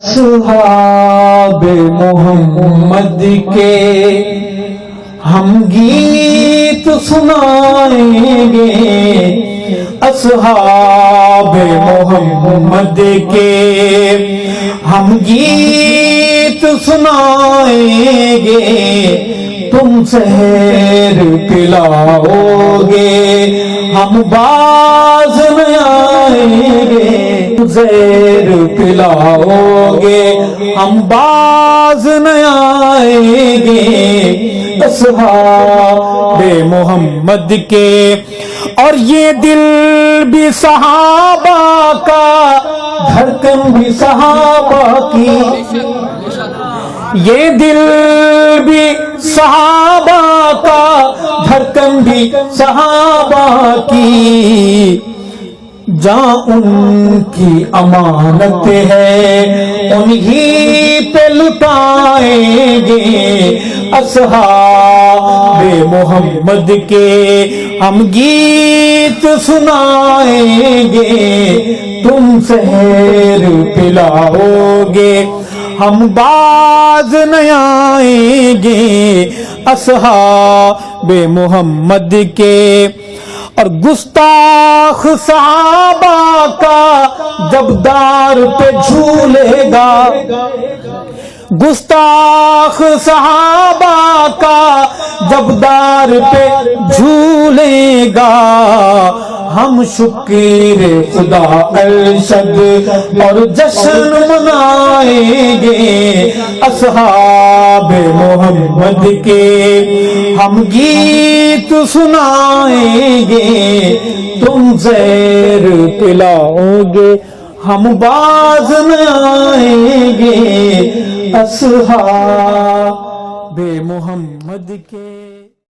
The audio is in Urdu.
اصحاب محمد کے ہم گیت سنائیں گے، اصحاب محمد کے ہم گیت سنائیں گے، تم سحر پلاؤ گے ہم باز نہ آئیں گے، زہر پلاؤ گے ہم باز نہ آئیں گے، اصحاب محمد کے۔ اور یہ دل بھی صحابہ کا، دھڑکن بھی صحابہ کی، یہ دل بھی صحابہ کا، دھڑکن بھی صحابہ کی، جہاں ان کی امانت ہے انہی پہ لٹائیں گے، اصحاب محمد کے ہم گیت سنائیں گے، تم سحر پلاؤ گے ہم باز نہ آئیں گے، اصحاب محمد کے۔ اور گستاخ صحابہ کا جب دار پہ جھولے گا، گستاخ صحابہ کا جب دار پہ جھولے گا، ہم شکر خدا ارشد اور جشن منائیں گے، اصحاب محمد کے ہم گیت سنائیں گے، تم زہر پلاؤ گے ہم باز نہ آئیں گے، اصحاب محمد کے۔